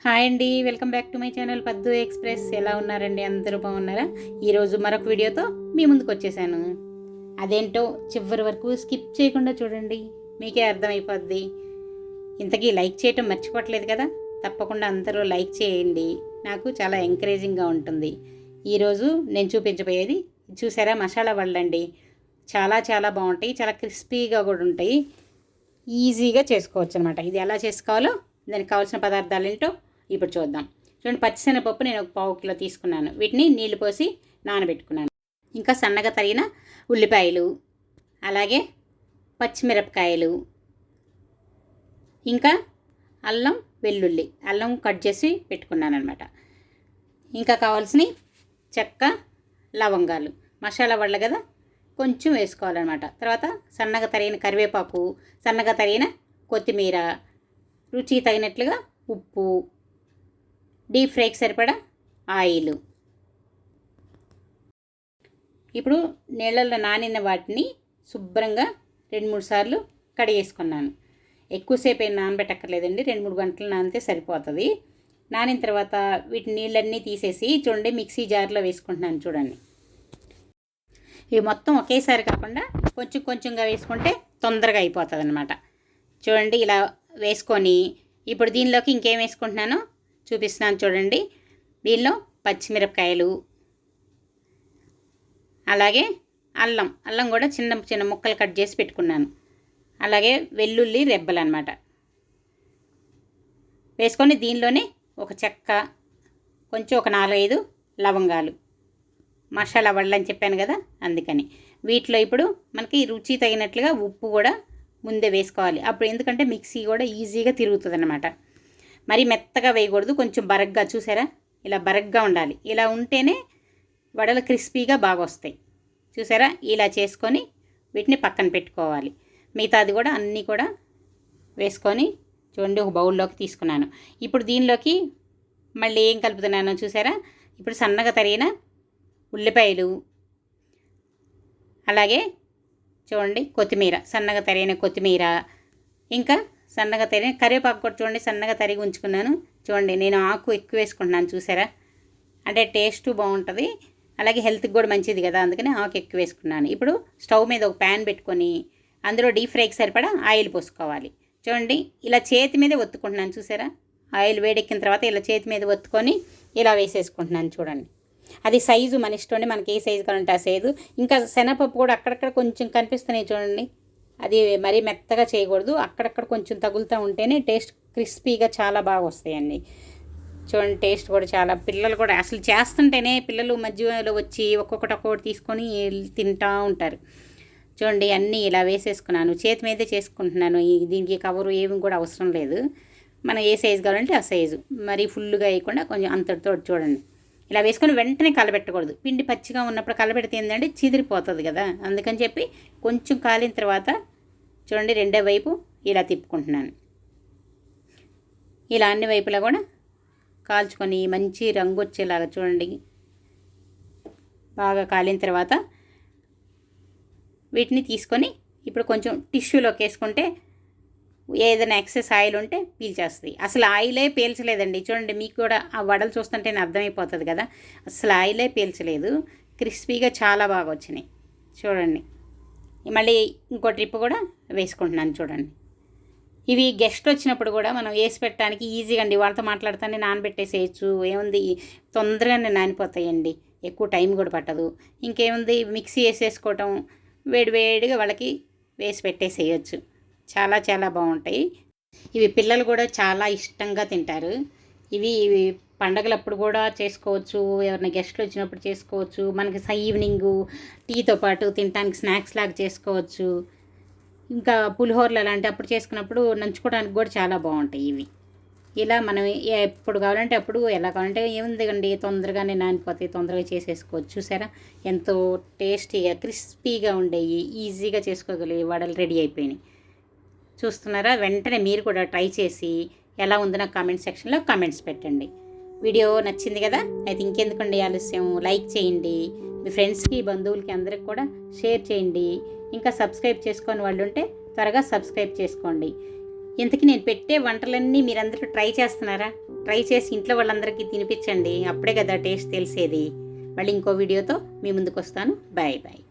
Hi అండి, welcome back to my channel పద్దు express. ఎలా ఉన్నారండి? అందరూ బాగున్నారా? ఈరోజు మరొక వీడియోతో మీ ముందుకు వచ్చేసాను. అదేంటో చివరి వరకు స్కిప్ చేయకుండా చూడండి, మీకే అర్థమైపోద్ది. ఇంతకీ లైక్ చేయటం మర్చిపోవట్లేదు కదా? తప్పకుండా అందరూ లైక్ చేయండి, నాకు చాలా ఎంకరేజింగ్గా ఉంటుంది. ఈరోజు నేను చూపించబోయేది చూసారా, మసాలా వడలండి. చాలా చాలా బాగుంటాయి, చాలా క్రిస్పీగా కూడా ఉంటాయి. ఈజీగా చేసుకోవచ్చు అనమాట. ఇది ఎలా చేసుకోవాలో, దానికి కావాల్సిన పదార్థాలు ఏంటో ఇప్పుడు చూద్దాం. చూడండి, పచ్చిశనగపప్పు నేను ఒక 1/2 కిలో తీసుకున్నాను. వీటిని నీళ్లు పోసి నానబెట్టుకున్నాను. ఇంకా సన్నగా తరిగిన ఉల్లిపాయలు, అలాగే పచ్చిమిరపకాయలు, ఇంకా అల్లం వెల్లుల్లి, అల్లం కట్ చేసి పెట్టుకున్నాను అనమాట. ఇంకా కావాల్సినవి చెక్క, లవంగాలు. మసాలా వడలు కదా, కొంచెం వేసుకోవాలన్నమాట. తర్వాత సన్నగా తరిగిన కరివేపాకు, సన్నగా తరిగిన కొత్తిమీర, రుచికి తగినట్లుగా ఉప్పు, డీప్ ఫ్రైకి సరిపడా ఆయిల్. ఇప్పుడు నీళ్ళల్లో నానిన వాటిని శుభ్రంగా 2-3 సార్లు కడిగేసుకున్నాను. ఎక్కువసేపు ఏం నానబెట్టక్కర్లేదండి, 2-3 గంటలు నానితే సరిపోతుంది. నానిన తర్వాత వీటి నీళ్ళన్నీ తీసేసి చూడండి మిక్సీ జార్లో వేసుకుంటున్నాను. చూడండి, ఇవి మొత్తం ఒకేసారి కాకుండా కొంచెం కొంచెంగా వేసుకుంటే తొందరగా అయిపోతుంది అన్నమాట. చూడండి, ఇలా వేసుకొని ఇప్పుడు దీనిలోకి ఇంకేం వేసుకుంటున్నానో చూపిస్తున్నాను. చూడండి, దీనిలో పచ్చిమిరపకాయలు, అలాగే అల్లం కూడా చిన్న చిన్న ముక్కలు కట్ చేసి పెట్టుకున్నాను. అలాగే వెల్లుల్లి రెబ్బలు అనమాట వేసుకొని దీనిలోనే ఒక చెక్క, కొంచెం ఒక 4-5 లవంగాలు. మసాలా వడలు అని చెప్పాను కదా, అందుకని. వీటిలో ఇప్పుడు మనకి రుచి తగినట్లుగా ఉప్పు కూడా ముందే వేసుకోవాలి. అప్పుడు ఎందుకంటే మిక్సీ కూడా ఈజీగా తిరుగుతుంది అన్నమాట. మరి మెత్తగా వేయకూడదు, కొంచెం బరగ్గా. చూసారా, ఇలా బరగ్గా ఉండాలి. ఇలా ఉంటేనే వడలు క్రిస్పీగా బాగా వస్తాయి. చూసారా, ఇలా చేసుకొని వీటిని పక్కన పెట్టుకోవాలి. మిగతాది కూడా అన్నీ కూడా వేసుకొని చూడండి ఒక బౌల్లోకి తీసుకున్నాను. ఇప్పుడు దీనిలోకి మళ్ళీ ఏం కలుపుతున్నానో చూసారా. ఇప్పుడు సన్నగా తరిగిన ఉల్లిపాయలు, అలాగే చూడండి కొత్తిమీర, సన్నగా తరిగిన కొత్తిమీర, ఇంకా సన్నగా తరిగిన కరివేపాకు కూడా చూడండి సన్నగా తరిగి ఉంచుకున్నాను. చూడండి, నేను ఆకు ఎక్కువ వేసుకుంటున్నాను. చూసారా, అంటే టేస్ట్ బాగుంటుంది, అలాగే హెల్త్కి కూడా మంచిది కదా, అందుకని ఆకు ఎక్కువ వేసుకున్నాను. ఇప్పుడు స్టవ్ మీద ఒక ప్యాన్ పెట్టుకొని అందులో డీప్ ఫ్రైకి సరిపడా ఆయిల్ పోసుకోవాలి. చూడండి, ఇలా చేతి మీదే ఒత్తుకుంటున్నాను. చూసారా, ఆయిల్ వేడెక్కిన తర్వాత ఇలా చేతి మీద ఒత్తుకొని ఇలా వేసేసుకుంటున్నాను. చూడండి, అది సైజు మన ఇష్టం, మనకి ఏ సైజు కావాలంటే ఆ సైజు. ఇంకా శనగపప్పు కూడా అక్కడక్కడ కొంచెం కనిపిస్తున్నాయి చూడండి, అది మరీ మెత్తగా చేయకూడదు, అక్కడక్కడ కొంచెం తగులుతూ ఉంటేనే టేస్ట్ క్రిస్పీగా చాలా బాగా వస్తాయండి. చూడండి, టేస్ట్ కూడా చాలా, పిల్లలు కూడా అసలు చేస్తుంటేనే పిల్లలు మధ్యలో వచ్చి ఒక్కొక్కటి తీసుకొని తింటూ ఉంటారు. చూడండి, అన్నీ ఇలా వేసేసుకున్నాను. చేతి మీదే చేసుకుంటున్నాను. దీనికి కవరు ఏమి కూడా అవసరం లేదు, మనం ఏ సైజు కావాలంటే ఆ సైజు, మరీ ఫుల్గా వేయకుండా కొంచెం అంతటితో. చూడండి, ఇలా వేసుకొని వెంటనే కలబెట్టకూడదు. పిండి పచ్చిగా ఉన్నప్పుడు కలబెడితే ఏంటంటే చిదిరిపోతుంది కదా, అందుకని చెప్పి కొంచెం కాలిన తర్వాత చూడండి రెండో వైపు ఇలా తిప్పుకుంటున్నాను. ఇలా అన్ని వైపులా కూడా కాల్చుకొని మంచి రంగు వచ్చేలాగా చూడండి బాగా కాలిన తర్వాత వీటిని తీసుకొని ఇప్పుడు కొంచెం టిష్యూలోకి వేసుకుంటే ఏదైనా ఎక్సెస్ ఆయిల్ ఉంటే పీల్చేస్తుంది. అసలు ఆయిలే పీల్చలేదండి. చూడండి, మీకు కూడా ఆ వడలు చూస్తుంటేనే అర్థమైపోతుంది కదా, అసలు ఆయిలే పీల్చలేదు. క్రిస్పీగా చాలా బాగా వచ్చినాయి. చూడండి, మళ్ళీ ఇంకో ట్రిప్ కూడా వేసుకుంటున్నాను. చూడండి, ఇవి గెస్ట్ వచ్చినప్పుడు కూడా మనం వేసి పెట్టడానికి ఈజీగా అండి. వాళ్ళతో మాట్లాడుతూనే నానబెట్టేసేయచ్చు, ఏముంది తొందరగానే నానిపోతాయండి, ఎక్కువ టైం కూడా పట్టదు. ఇంకేముంది, మిక్సీ వేసేసుకోవటం, వేడివేడిగా వాళ్ళకి వేసి పెట్టేసేయచ్చు. చాలా చాలా బాగుంటాయి. ఇవి పిల్లలు కూడా చాలా ఇష్టంగా తింటారు. ఇవి పండగలప్పుడు కూడా చేసుకోవచ్చు, ఎవరైనా గెస్ట్లు వచ్చినప్పుడు చేసుకోవచ్చు, మనకి ఈవినింగు టీతో పాటు తినడానికి స్నాక్స్ లాగా చేసుకోవచ్చు. ఇంకా పులిహోరలు అలాంటి అప్పుడు చేసుకున్నప్పుడు నంచుకోవడానికి కూడా చాలా బాగుంటాయి ఇవి. ఇలా మనం ఎప్పుడు కావాలంటే అప్పుడు, ఎలా కావాలంటే ఏముంది అండి, తొందరగానే నానిపోతాయి, తొందరగా చేసేసుకోవచ్చు. చూసారా, ఎంతో టేస్టీగా క్రిస్పీగా ఉండేవి, ఈజీగా చేసుకోగలిగే వడలు రెడీ అయిపోయినాయి. చూస్తున్నారా, వెంటనే మీరు కూడా ట్రై చేసి ఎలా ఉందో నాకు కామెంట్ సెక్షన్లో కామెంట్స్ పెట్టండి. వీడియో నచ్చింది కదా, అయితే ఇంకెందుకండి ఆలస్యం, లైక్ చేయండి, మీ ఫ్రెండ్స్కి బంధువులకి అందరికి కూడా షేర్ చేయండి. ఇంకా సబ్స్క్రైబ్ చేసుకొని వాళ్ళు ఉంటే త్వరగా సబ్స్క్రైబ్ చేసుకోండి. ఇంతకీ నేను పెట్టే వంటలన్నీ మీరందరూ ట్రై చేస్తున్నారా? ట్రై చేసి ఇంట్లో వాళ్ళందరికీ తినిపించండి. అప్పుడే కదా టేస్ట్ తెలిసేది. మళ్ళీ ఇంకో వీడియోతో మీ ముందుకు వస్తాను. Bye bye.